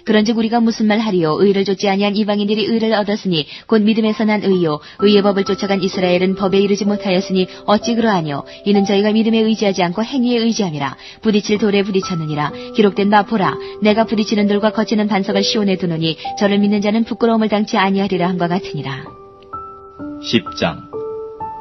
A: 그런즉 우리가 무슨 말 하리요? 의를 좇지 아니한 이방인들이 의를 얻었으니 곧 믿음에서 난 의요 의의 법을 쫓아간 이스라엘은 법에 이르지 못하였으니 어찌 그러하뇨? 이는 저희가 믿음에 의지하지 않고 행위에 의지함이라. 부딪힐 돌에 부딪혔느니라. 기록된 바 보라 내가 부딪히는 돌과 거치는 반석을 시온에 두노니 저를 믿는 자는 부끄러움을 당치 아니하리라 함과 같으니라.
B: 10장.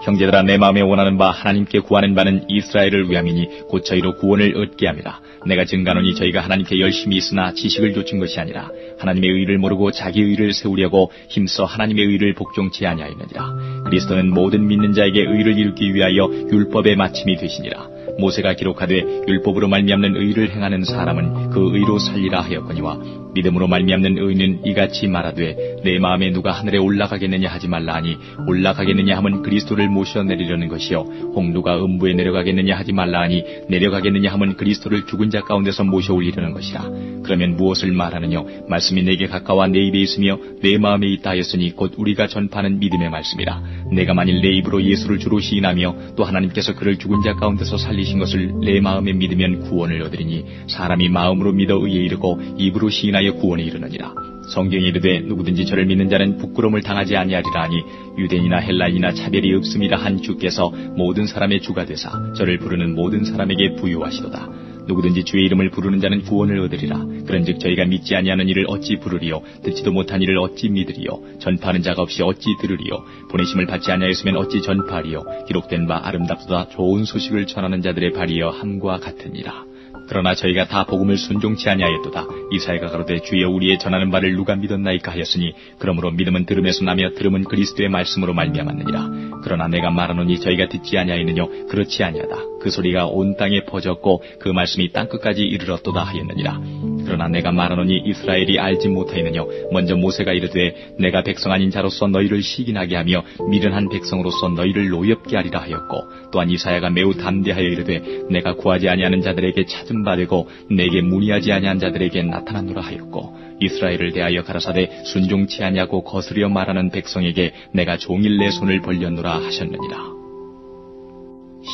B: 형제들아 내 마음에 원하는 바 하나님께 구하는 바는 이스라엘을 위함이니 곧 저희로 구원을 얻게 함이라. 내가 증가하노니 저희가 하나님께 열심히 있으나 지식을 좇은 것이 아니라 하나님의 의를 모르고 자기 의를 세우려고 힘써 하나님의 의를 복종치 아니하였느니라. 그리스도는 모든 믿는 자에게 의를 이루기 위하여 율법의 마침이 되시니라. 모세가 기록하되 율법으로 말미암는 의를 행하는 사람은 그 의로 살리라 하였거니와 믿음으로 말미암는 의는 이같이 말하되 내 마음에 누가 하늘에 올라가겠느냐 하지 말라 하니 올라가겠느냐 하면 그리스도를 모셔내리려는 것이요 홍두가 음부에 내려가겠느냐 하지 말라 하니 내려가겠느냐 하면 그리스도를 죽은 자 가운데서 모셔 올리려는 것이라. 그러면 무엇을 말하느냐? 말씀이 내게 가까워 내 입에 있으며 내 마음에 있다 하였으니 곧 우리가 전파하는 믿음의 말씀이라. 내가 만일 내 입으로 예수를 주로 시인하며 또 하나님께서 그를 죽은 자 가운데서 살리신 것을 내 마음에 믿으면 구원을 얻으리니 사람이 마음으로 믿어 의에 이르고 입으로 시인하여 구원에 이르느니라. 성경에 이르되 누구든지 저를 믿는 자는 부끄러움을 당하지 아니하리라 하니 유대인이나 헬라인이나 차별이 없음이라 한 주께서 모든 사람의 주가 되사 저를 부르는 모든 사람에게 부유하시도다. 누구든지 주의 이름을 부르는 자는 구원을 얻으리라. 그런즉 저희가 믿지 아니하는 이를 어찌 부르리요 듣지도 못한 이를 어찌 믿으리요 전파하는 자가 없이 어찌 들으리요 보내심을 받지 아니하였으면 어찌 전파하리요 기록된 바 아름답도다 좋은 소식을 전하는 자들의 발이여 함과 같으니라. 그러나 저희가 다 복음을 순종치 아니하였도다. 이사야가 가로되 주여 우리의 전하는 바를 누가 믿었나이까 하였으니 그러므로 믿음은 들음에서 나며 들음은 그리스도의 말씀으로 말미암았느니라. 그러나 내가 말하노니 저희가 듣지 아니하였느뇨 그렇지 아니하다. 그 소리가 온 땅에 퍼졌고 그 말씀이 땅끝까지 이르렀도다 하였느니라. 그러나 내가 말하노니 이스라엘이 알지 못하였느뇨 먼저 모세가 이르되 내가 백성 아닌 자로서 너희를 시기나게 하며 미련한 백성으로서 너희를 노엽게 하리라 하였고 또한 이사야가 매우 담대하여 이르되 내가 구하지 아니하는 자들에게 찾음 받고 내게 문의하지 아니한 자들에게 나타나노라 하였고 이스라엘을 대하여 가라사대 순종치 아니하고 거스려 말하는 백성에게 내가 종일 내 손을 벌렸노라 하셨느니라.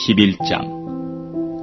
B: 11장.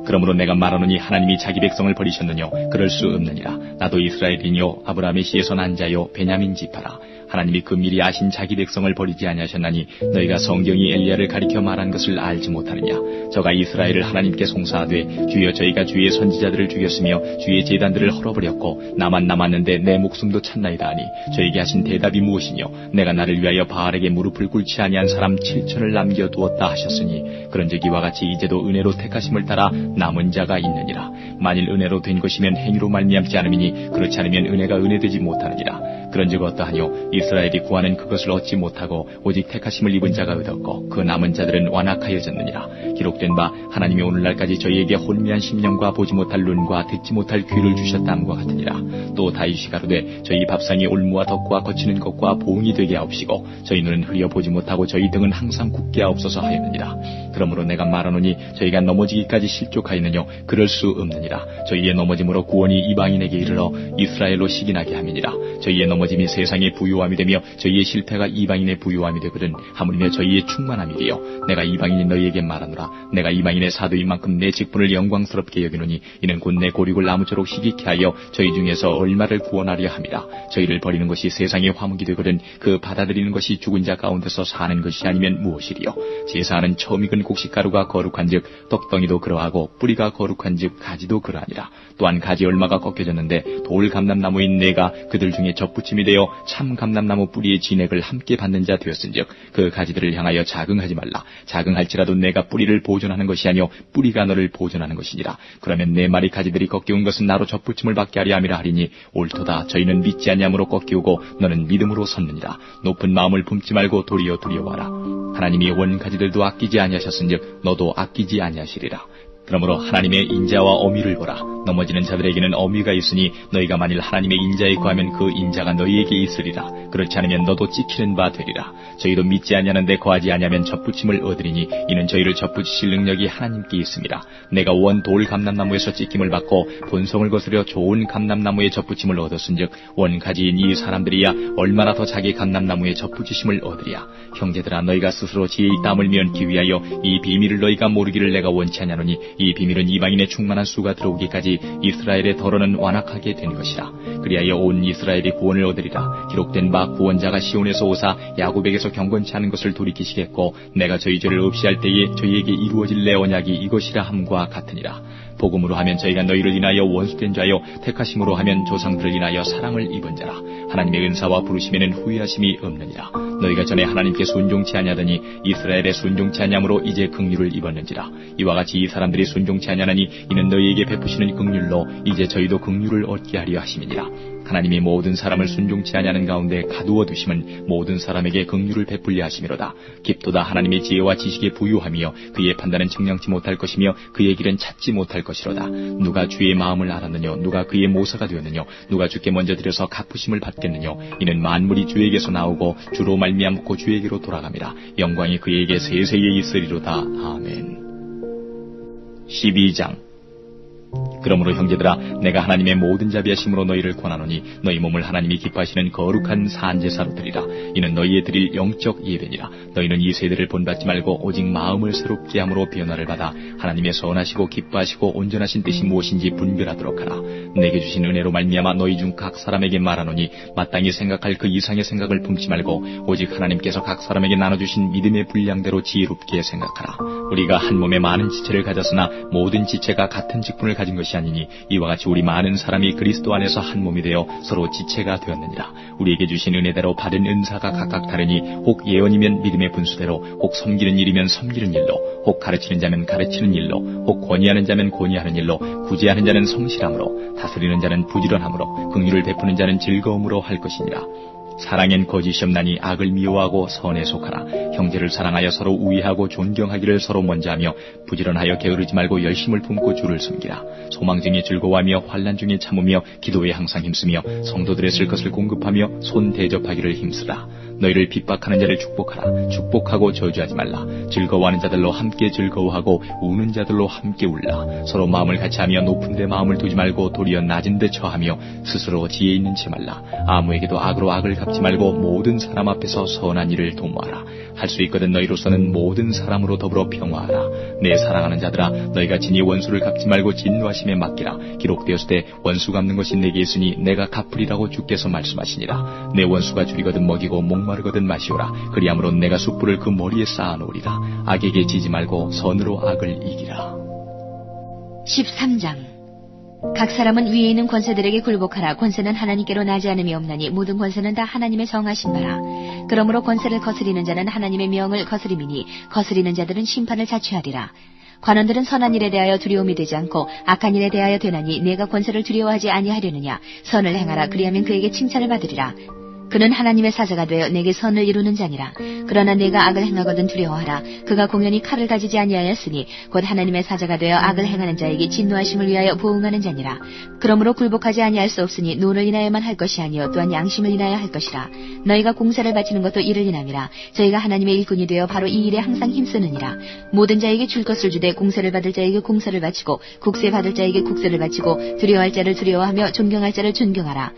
B: 그러므로 내가 말하노니 하나님이 자기 백성을 버리셨느뇨 그럴 수 없느니라. 나도 이스라엘이뇨 아브라함의 씨에서 난 자요 베냐민 지파라. 하나님이 그 미리 아신 자기 백성을 버리지 아니하셨나니 너희가 성경이 엘리야를 가리켜 말한 것을 알지 못하느냐. 저가 이스라엘을 하나님께 송사하되 주여 저희가 주의 선지자들을 죽였으며 주의 제단들을 헐어버렸고 나만 남았는데 내 목숨도 찾나이다 하니 저에게 하신 대답이 무엇이뇨. 내가 나를 위하여 바알에게 무릎을 꿇지 아니한 사람 7천을 남겨두었다 하셨으니 그런즉 이와 같이 이제도 은혜로 택하심을 따라 남은 자가 있느니라. 만일 은혜로 된 것이면 행위로 말미암지 않음이니 그렇지 않으면 은혜가 은혜되지 못하느니라. 그런즉 어떠하뇨. 이스라엘이 구하는 그것을 얻지 못하고 오직 택하심을 입은 자가 얻었고 그 남은 자들은 완악하여졌느니라. 기록된 바 하나님이 오늘날까지 저희에게 혼미한 심령과 보지 못할 눈과 듣지 못할 귀를 주셨다함과 같으니라. 또 다윗이 가로되 저희 밥상이 올무와 덕과 거치는 것과 보응이 되게 하옵시고 저희 눈은 흐려 보지 못하고 저희 등은 항상 굳게 하옵소서 하였느니라. 그러므로 내가 말하노니 저희가 넘어지기까지 실족하였느뇨 그럴 수 없느니라. 저희의 넘어짐으로 구원이 이방인에게 이르러 이스라엘로 시기나게 함이니라. 저희의 넘어짐이 세상의 부요함이 되며 저희의 실패가 이방인의 부요함이 되거든 하물며 저희의 충만함이리요. 내가 이방인이 너희에게 말하노라. 내가 이방인의 사도인 만큼 내 직분을 영광스럽게 여기노니 이는 곧 내 고륙을 나무처럼 희귀케 하여 저희 중에서 얼마를 구원하려 함이라. 저희를 버리는 것이 세상의 화목이 되거든 그 받아들이는 것이 죽은 자 가운데서 사는 것이 아니면 무엇이리요. 제사하는 처음 익은 곡식가루가 거룩한즉 떡덩이도 그러하고 뿌리가 거룩한즉 가지도 그러하니라. 또한 가지 얼마가 꺾여졌는데 돌 감람나무인 내가 그들 중에 접붙임이 되어 참 감람나무 뿌리의 진액을 함께 받는 자 되었은즉 그 가지들을 향하여 자긍하지 말라. 자긍할지라도 내가 뿌리를 보존하는 것이 아니요 뿌리가 너를 보존하는 것이니라. 그러면 내 말이 가지들이 꺾이운 것은 나로 접붙임을 받게 하려 함이라 하리니 옳도다. 저희는 믿지 아니함으로 꺾이우고 너는 믿음으로 섰느니라. 높은 마음을 품지 말고 도리어 두려워하라. 하나님이 원 가지들도 아끼지 아니하셨은즉 너도 아끼지 아니하시리라. 그러므로 하나님의 인자와 어미를 보라. 넘어지는 자들에게는 어미가 있으니 너희가 만일 하나님의 인자에 거하면 그 인자가 너희에게 있으리라. 그렇지 않으면 너도 찍히는 바 되리라. 저희도 믿지 아니하는데 거하지 아니하면 접붙임을 얻으리니 이는 저희를 접붙이실 능력이 하나님께 있습니다. 내가 원 돌 감람나무에서 찍힘을 받고 본성을 거스려 좋은 감람나무에 접붙임을 얻었은즉 원 가지인 이 사람들이야 얼마나 더 자기 감람나무에 접붙이심을 얻으랴. 형제들아 너희가 스스로 지혜의 땀을 면기 위하여 이 비밀을 너희가 모르기를 내가 원치 아니하노니 이 비밀은 이방인의 충만한 수가 들어오기까지 이스라엘의 덜어는 완악하게 된 것이라. 그리하여 온 이스라엘이 구원을 얻으리라. 기록된 바 구원자가 시온에서 오사 야곱에게서 경건치 않은 것을 돌이키시겠고 내가 저희 죄를 없이 할 때에 저희에게 이루어질 내 언약이 이것이라 함과 같으니라. 복음으로 하면 저희가 너희를 인하여 원수된 자요 택하심으로 하면 조상들을 인하여 사랑을 입은 자라. 하나님의 은사와 부르심에는 후회하심이 없느니라. 너희가 전에 하나님께 순종치 아니하더니 이스라엘의 순종치 아니함으로 이제 긍휼을 입었는지라. 이와 같이 이 사람들이 순종치 아니하나니 이는 너희에게 베푸시는 긍휼로 이제 저희도 긍휼을 얻게 하려 하심이니라. 하나님이 모든 사람을 순종치 아니하는 가운데 가두어 두심은 모든 사람에게 긍휼을 베풀려 하심이로다. 깊도다 하나님의 지혜와 지식에 부유하며 그의 판단은 측량치 못할 것이며 그의 길은 찾지 못할 것이로다. 누가 주의 마음을 알았느냐? 누가 그의 모사가 되었느냐? 누가 주께 먼저 드려서 갚으심을 받겠느냐? 이는 만물이 주에게서 나오고 주로 말미암고 주에게로 돌아갑니다. 영광이 그에게 세세에 있으리로다. 아멘. 12장. 그러므로 형제들아, 내가 하나님의 모든 자비하심으로 너희를 권하노니 너희 몸을 하나님이 기뻐하시는 거룩한 산제사로 드리라. 이는 너희의 드릴 영적 예배니라. 너희는 이 세대를 본받지 말고 오직 마음을 새롭게 함으로 변화를 받아 하나님의 선하시고 기뻐하시고 온전하신 뜻이 무엇인지 분별하도록 하라. 내게 주신 은혜로 말미암아 너희 중 각 사람에게 말하노니 마땅히 생각할 그 이상의 생각을 품지 말고 오직 하나님께서 각 사람에게 나눠주신 믿음의 분량대로 지혜롭게 생각하라. 우리가 한 몸에 많은 지체를 가졌으나 모든 지체가 같은 직분을 가진 것이 아니니 이와 같이 우리 많은 사람이 그리스도 안에서 한 몸이 되어 서로 지체가 되었느니라. 우리에게 주신 은혜대로 받은 은사가 각각 다르니 혹 예언이면 믿음의 분수대로, 혹 섬기는 일이면 섬기는 일로, 혹 가르치는 자면 가르치는 일로, 혹 권위하는 자면 권위하는 일로, 구제하는 자는 성실함으로, 다스리는 자는 부지런함으로, 긍휼을 베푸는 자는 즐거움으로 할 것이니라. 사랑엔 거짓이 없나니 악을 미워하고 선에 속하라. 형제를 사랑하여 서로 우애하고 존경하기를 서로 먼저 하며 부지런하여 게으르지 말고 열심을 품고 주를 섬기라. 소망 중에 즐거워하며 환난 중에 참으며 기도에 항상 힘쓰며 성도들의 쓸 것을 공급하며 손 대접하기를 힘쓰라. 너희를 핍박하는 자를 축복하라. 축복하고 저주하지 말라. 즐거워하는 자들로 함께 즐거워하고 우는 자들로 함께 울라. 서로 마음을 같이하며 높은 데 마음을 두지 말고 도리어 낮은 데 처하며 스스로 지혜 있는 채 말라. 아무에게도 악으로 악을 갚지 말고 모든 사람 앞에서 선한 일을 도모하라. 할 수 있거든 너희로서는 모든 사람으로 더불어 평화하라. 내 사랑하는 자들아, 너희가 진히 원수를 갚지 말고 진노하심에 맡기라. 기록되었을 때 원수 갚는 것이 내게 있으니 내가 갚으리라고 주께서 말씀하시니라. 내 원수가 줄이거든 먹이고 목마르거든 마시오라. 그리함으로 내가 숯불을 그 머리에 쌓아놓으리라. 악에게 지지 말고 선으로 악을 이기라.
A: 13장. 각 사람은 위에 있는 권세들에게 굴복하라. 권세는 하나님께로 나지 않음이 없나니 모든 권세는 다 하나님의 정하신 바라. 그러므로 권세를 거스리는 자는 하나님의 명을 거스림이니 거스리는 자들은 심판을 자취하리라. 관원들은 선한 일에 대하여 두려움이 되지 않고 악한 일에 대하여 되나니 내가 권세를 두려워하지 아니하려느냐. 선을 행하라. 그리하면 그에게 칭찬을 받으리라. 그는 하나님의 사자가 되어 내게 선을 이루는 자니라. 그러나 내가 악을 행하거든 두려워하라. 그가 공연히 칼을 가지지 아니하였으니 곧 하나님의 사자가 되어 악을 행하는 자에게 진노하심을 위하여 보응하는 자니라. 그러므로 굴복하지 아니할 수 없으니 노를 인하여만 할 것이 아니요 또한 양심을 인하여 할 것이라. 너희가 공사를 바치는 것도 이를 인함이라. 저희가 하나님의 일꾼이 되어 바로 이 일에 항상 힘쓰느니라. 모든 자에게 줄 것을 주되 공세를 받을 자에게 공세를 바치고 국세 받을 자에게 국세를 바치고 두려워할 자를 두려워하며 존경할 자를 존경하라.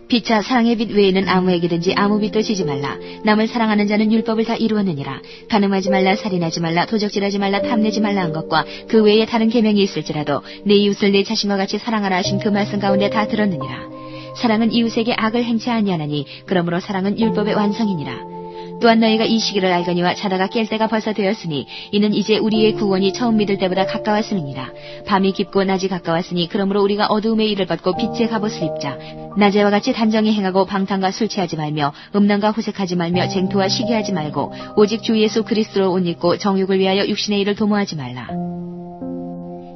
A: 피차 사랑의 빛 외에는 아무에게든지 아무 빛도 지지 말라. 남을 사랑하는 자는 율법을 다 이루었느니라. 간음하지 말라, 살인하지 말라, 도적질하지 말라, 탐내지 말라 한 것과 그 외에 다른 계명이 있을지라도 내 이웃을 내 자신과 같이 사랑하라 하신 그 말씀 가운데 다 들었느니라. 사랑은 이웃에게 악을 행치 아니하나니 그러므로 사랑은 율법의 완성이니라. 또한 너희가 이 시기를 알거니와 자다가 깰 때가 벌써 되었으니 이는 이제 우리의 구원이 처음 믿을 때보다 가까웠음이니라. 밤이 깊고 낮이 가까웠으니 그러므로 우리가 어두움의 일을 벗고 빛의 갑옷을 입자. 낮에와 같이 단정히 행하고 방탕과 술 취하지 말며 음란과 호색하지 말며 쟁토와 시기하지 말고 오직 주 예수 그리스도로 옷 입고 정욕을 위하여 육신의 일을 도모하지 말라.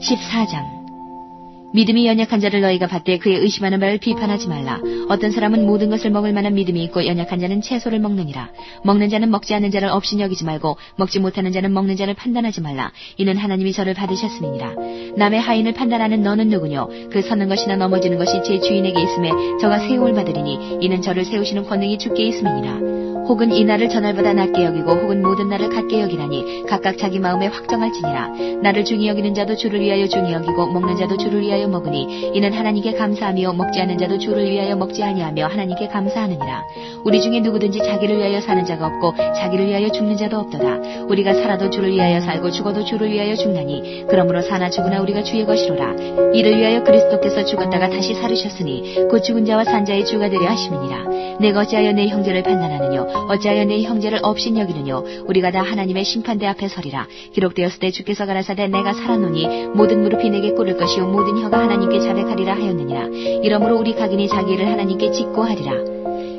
A: 14장. 믿음이 연약한 자를 너희가 받되 그의 의심하는 바를 비판하지 말라. 어떤 사람은 모든 것을 먹을 만한 믿음이 있고 연약한 자는 채소를 먹느니라. 먹는 자는 먹지 않는 자를 없이 여기지 말고 먹지 못하는 자는 먹는 자를 판단하지 말라. 이는 하나님이 저를 받으셨음이니라. 남의 하인을 판단하는 너는 누구뇨? 그 서는 것이나 넘어지는 것이 제 주인에게 있음에 저가 세움을 받으리니 이는 저를 세우시는 권능이 주께 있음이니라. 혹은 이 날을 저날보다 낮게 여기고 혹은 모든 날을 같게 여기라니 각각 자기 마음에 확정할지니라. 나를 중히 여기는 자도 주를 위하여 중히 여기고 먹는 자도 주를 위하여 먹으니 이는 하나님께 감사하며 먹지 않는 자도 주를 위하여 먹지 아니하며 하나님께 감사하느니라. 우리 중에 누구든지 자기를 위하여 사는 자가 없고 자기를 위하여 죽는 자도 없도다. 우리가 살아도 주를 위하여 살고 죽어도 주를 위하여 죽나니 그러므로 사나 죽으나 우리가 주의 것이로라. 이를 위하여 그리스도께서 죽었다가 다시 살으셨으니 곧 죽은 자와 산 자의 주가 되려 하심이니라. 내가 어찌하여 내 형제를 판단하느뇨? 어찌하여 내 형제를 업신 여기느뇨? 우리가 다 하나님의 심판대 앞에 서리라. 기록되었을 때 주께서 가라사대 내가 살았노니 모든 무릎이 내게 꿇을 것이요 모든 혀가 하나님께 자백하리라 하였느니라. 이러므로 우리 각인이 자기 일을 하나님께 짓고 하리라.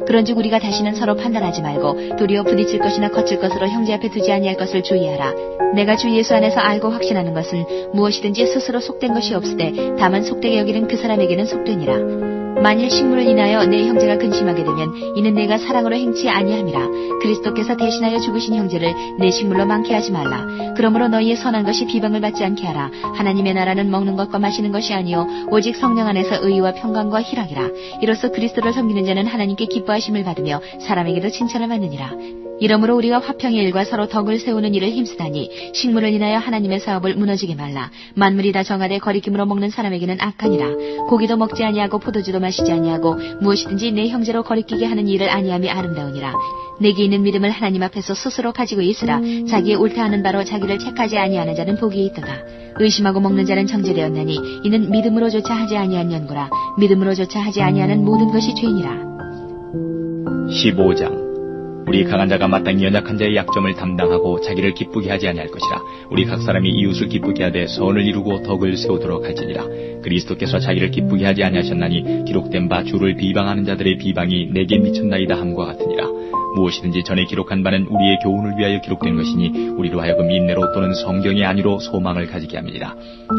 A: 그런즉 우리가 다시는 서로 판단하지 말고 도리어 부딪힐 것이나 거칠 것으로 형제 앞에 두지 아니할 것을 주의하라. 내가 주 예수 안에서 알고 확신하는 것은 무엇이든지 스스로 속된 것이 없으되 다만 속되게 여기는 그 사람에게는 속되니라. 만일 식물을 인하여 내 형제가 근심하게 되면 이는 내가 사랑으로 행치 아니함이라. 그리스도께서 대신하여 죽으신 형제를 내 식물로 많게 하지 말라. 그러므로 너희의 선한 것이 비방을 받지 않게 하라. 하나님의 나라는 먹는 것과 마시는 것이 아니요 오직 성령 안에서 의와 평강과 희락이라. 이로써 그리스도를 섬기는 자는 하나님께 기뻐하심을 받으며 사람에게도 칭찬을 받느니라. 이러므로 우리가 화평의 일과 서로 덕을 세우는 일을 힘쓰다니 식물을 인하여 하나님의 사업을 무너지게 말라. 만물이 다 정하되 거리낌으로 먹는 사람에게는 악하니라. 고기도 먹지 아니하고 포도주도 마시지 아니하고 무엇이든지 내 형제로 거리끼게 하는 일을 아니함이 아름다우니라. 내게 있는 믿음을 하나님 앞에서 스스로 가지고 있으라. 자기의 옳다하는 바로 자기를 책하지 아니하는 자는 복이 있도다. 의심하고 먹는 자는 정죄되었나니 이는 믿음으로조차 하지 아니한 연고라. 믿음으로조차 하지 아니하는 모든 것이 죄니라.
B: 15장. 우리 강한 자가 마땅히 연약한 자의 약점을 담당하고 자기를 기쁘게 하지 아니할 것이라. 우리 각 사람이 이웃을 기쁘게 하되 선을 이루고 덕을 세우도록 할지니라. 그리스도께서 자기를 기쁘게 하지 아니하셨나니 기록된 바 주를 비방하는 자들의 비방이 내게 미쳤나이다 함과 같으니라. 무엇이든지 전에 기록한 바는 우리의 교훈을 위하여 기록된 것이니 우리로 하여금 인내로 또는 성경의 안위로 소망을 가지게 함이니라.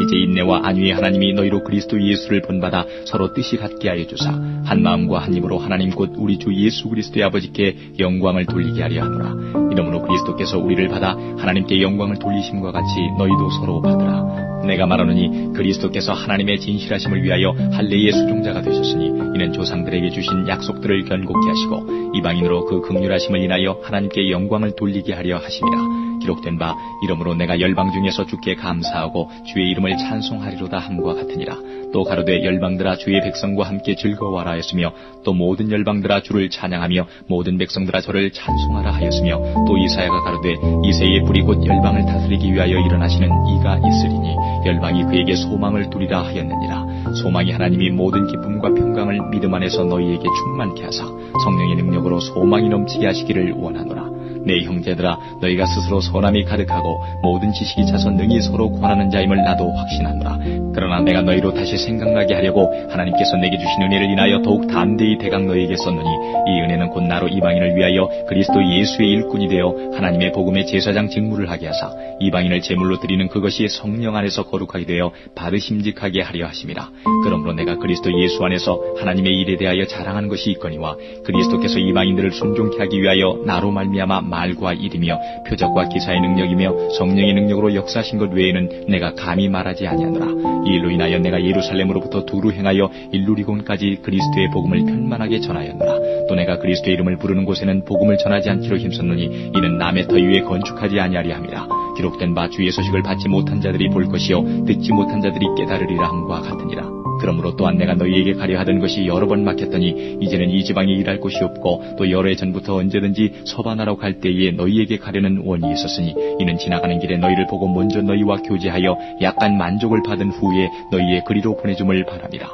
B: 이제 인내와 안위의 하나님이 너희로 그리스도 예수를 본받아 서로 뜻이 같게 하여 주사 한 마음과 한 입으로 하나님 곧 우리 주 예수 그리스도의 아버지께 영광을 돌리게 하려 하노라. 이러므로 그리스도께서 우리를 받아 하나님께 영광을 돌리심과 같이 너희도 서로 받으라. 내가 말하노니 그리스도께서 하나님의 진실하심을 위하여 할례의 수종자가 되셨으니 이는 조상들에게 주신 약속들을 견고케 하시고 이방인으로 그 긍휼하심을 인하여 하나님께 영광을 돌리게 하려 하심이라. 기록된 바 이러므로 내가 열방 중에서 주께 감사하고 주의 이름을 찬송하리로다 함과 같으니라. 또 가로되 열방들아 주의 백성과 함께 즐거워하라 하였으며 또 모든 열방들아 주를 찬양하며 모든 백성들아 저를 찬송하라 하였으며 또 이사야가 가로되 이새의 불이 곧 열방을 다스리기 위하여 일어나시는 이가 있으리니 열방이 그에게 소망을 두리라 하였느니라. 소망이 하나님이 모든 기쁨과 평강을 믿음 안에서 너희에게 충만케 하사 성령의 능력으로 소망이 넘치게 하시기를 원하노라. 내 형제들아 너희가 스스로 선함이 가득하고 모든 지식이 차서 능히 서로 권하는 자임을 나도 확신하노라. 그러나 내가 너희로 다시 생각나게 하려고 하나님께서 내게 주신 은혜를 인하여 더욱 담대히 대강 너희에게 썼노니 이 은혜는 곧 나로 이방인을 위하여 그리스도 예수의 일꾼이 되어 하나님의 복음의 제사장 직무를 하게 하사 이방인을 제물로 드리는 그것이 성령 안에서 거룩하게 되어 받으심직하게 하려 하심이라. 그러므로 내가 그리스도 예수 안에서 하나님의 일에 대하여 자랑한 것이 있거니와 그리스도께서 이방인들을 순종케 하기 위하여 나로 말미암아 말과 일이며 표적과 기사의 능력이며 성령의 능력으로 역사하신 것 외에는 내가 감히 말하지 아니하노라. 이 일로 인하여 내가 예루살렘으로부터 두루 행하여 일루리곤까지 그리스도의 복음을 편만하게 전하였노라. 또 내가 그리스도의 이름을 부르는 곳에는 복음을 전하지 않기로 힘썼노니 이는 남의 터 위에 건축하지 아니하리 함이라. 기록된 바 주의 소식을 받지 못한 자들이 볼 것이요 듣지 못한 자들이 깨달으리라 함과 같으니라. 그러므로 또한 내가 너희에게 가려 하던 것이 여러 번 막혔더니 이제는 이 지방에 일할 곳이 없고 또 여러 해 전부터 언제든지 서반하러 갈 때에 너희에게 가려는 원이 있었으니 이는 지나가는 길에 너희를 보고 먼저 너희와 교제하여 약간 만족을 받은 후에 너희의 그리로 보내줌을 바람이라.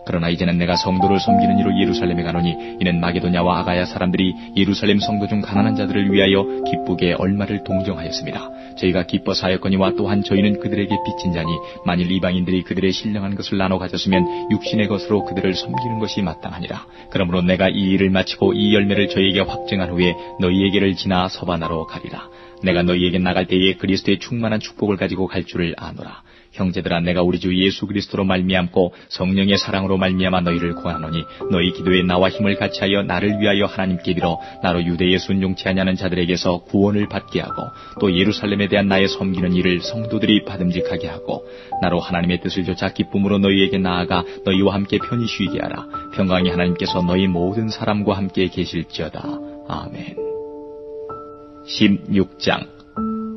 B: 그러나 이제는 내가 성도를 섬기는 이로 예루살렘에 가노니 이는 마게도냐와 아가야 사람들이 예루살렘 성도 중 가난한 자들을 위하여 기쁘게 얼마를 동정하였습니다. 저희가 기뻐서 하였거니와 또한 저희는 그들에게 빚진 자니 만일 이방인들이 그들의 신령한 것을 나눠 가졌으면 육신의 것으로 그들을 섬기는 것이 마땅하니라. 그러므로 내가 이 일을 마치고 이 열매를 저희에게 확증한 후에 너희에게를 지나 서반하러 가리라. 내가 너희에게 나갈 때에 그리스도의 충만한 축복을 가지고 갈 줄을 아노라. 형제들아 내가 우리 주 예수 그리스도로 말미암고 성령의 사랑으로 말미암아 너희를 구하노니 너희 기도에 나와 힘을 같이하여 나를 위하여 하나님께 빌어 나로 유대에 순종치 아니하는 자들에게서 구원을 받게 하고 또 예루살렘에 대한 나의 섬기는 일을 성도들이 받음직하게 하고 나로 하나님의 뜻을 좇아 기쁨으로 너희에게 나아가 너희와 함께 편히 쉬게 하라. 평강이 하나님께서 너희 모든 사람과 함께 계실지어다. 아멘. 16장.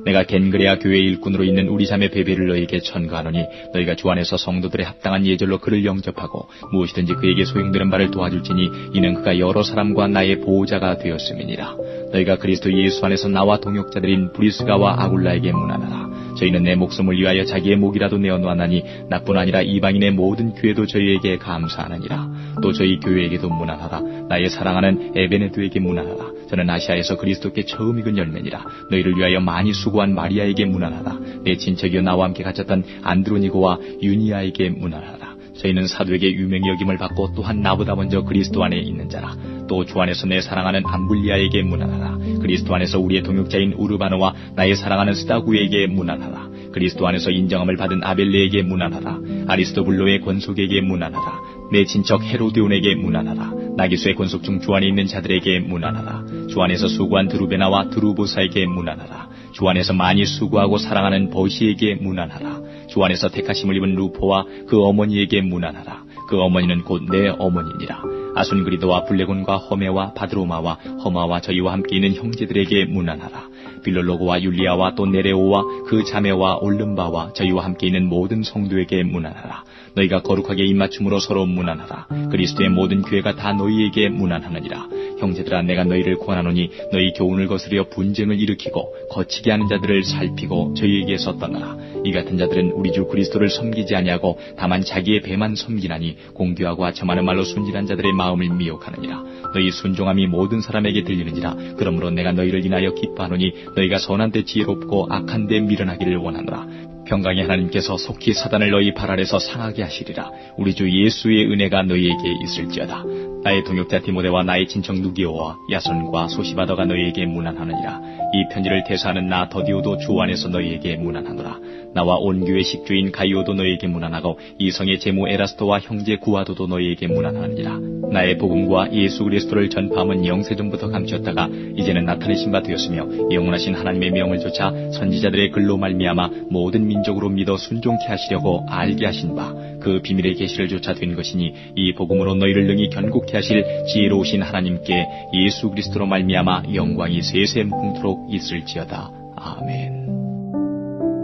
B: 내가 겐그레아 교회 일꾼으로 있는 우리 자매 베베를 너희에게 천거하노니 너희가 주 안에서 성도들의 합당한 예절로 그를 영접하고 무엇이든지 그에게 소용되는 바를 도와줄지니 이는 그가 여러 사람과 나의 보호자가 되었음이니라. 너희가 그리스도 예수 안에서 나와 동역자들인 브리스가와 아굴라에게 문안하라. 저희는 내 목숨을 위하여 자기의 목이라도 내어놓았나니 나뿐 아니라 이방인의 모든 교회도 저희에게 감사하느니라. 또 저희 교회에게도 문안하라. 나의 사랑하는 에베네도에게 문안하라. 저는 아시아에서 그리스도께 처음 익은 열매니라. 너희를 위하여 많이 수고한 마리아에게 문안하라. 내 친척이여 나와 함께 갇혔던 안드로니고와 유니아에게 문안하라. 저희는 사도에게 유명히 여김을 받고 또한 나보다 먼저 그리스도 안에 있는 자라. 또 주 안에서 내 사랑하는 암블리아에게 문안하라. 그리스도 안에서 우리의 동역자인 우르바노와 나의 사랑하는 스다구에게 문안하라. 그리스도 안에서 인정함을 받은 아벨레에게 문안하라. 아리스도블로의 권속에게 문안하라. 내 친척 헤로데온에게 문안하라. 나기수의 권속 중 주 안에 있는 자들에게 문안하라. 주 안에서 수고한 드루베나와 드루보사에게 문안하라. 주 안에서 많이 수고하고 사랑하는 버시에게 문안하라. 주 안에서 택하심을 입은 루포와 그 어머니에게 문안하라. 그 어머니는 곧 내 어머니니라. 아순그리도와 블레곤과 허메와 바드로마와 허마와 저희와 함께 있는 형제들에게 문안하라. 빌롤로고와 율리아와 또 네레오와 그 자매와 올름바와 저희와 함께 있는 모든 성도에게 문안하라. 너희가 거룩하게 입맞춤으로 서로 문안하라. 그리스도의 모든 교회가 다 너희에게 문안하느니라. 형제들아, 내가 너희를 권하노니 너희 교훈을 거스려 분쟁을 일으키고 거치게 하는 자들을 살피고 저희에게서 떠나라. 이 같은 자들은 우리 주 그리스도를 섬기지 아니하고 다만 자기의 배만 섬기나니 공교하고 아첨하는 말로 순진한 자들의 마음을 미혹하느니라. 너희 순종함이 모든 사람에게 들리느니라. 그러므로 내가 너희를 인하여 기뻐하노니 너희가 선한 데 지혜롭고 악한 데 미련하기를 원하노라. 평강의 하나님께서 속히 사단을 너희 발 아래서 상하게 하시리라. 우리 주 예수의 은혜가 너희에게 있을지어다. 나의 동역자 디모데와 나의 친척 누기오와 야손과 소시바더가 너희에게 문안하느니라. 이 편지를 대사하는 나 더디오도 주 안에서 너희에게 문안하노라. 나와 온 교회 식주인 가이오도 너희에게 문안하고 이성의 제무 에라스도와 형제 구아도도 너희에게 문안하느니라. 나의 복음과 예수 그리스도를 전파함은 영세전부터 감추었다가 이제는 나타내신 바 되었으며 영원하신 하나님의 명을 조차 선지자들의 글로 말미암아 모든 민족으로 믿어 순종케 하시려고 알게 하신 바 그 비밀의 계시를 조차 된 것이니 이 복음으로 너희를 능히 견고케 하실 지혜로우신 하나님께 예수 그리스도로 말미암아 영광이 세세 무궁토록 있을지어다. 아멘.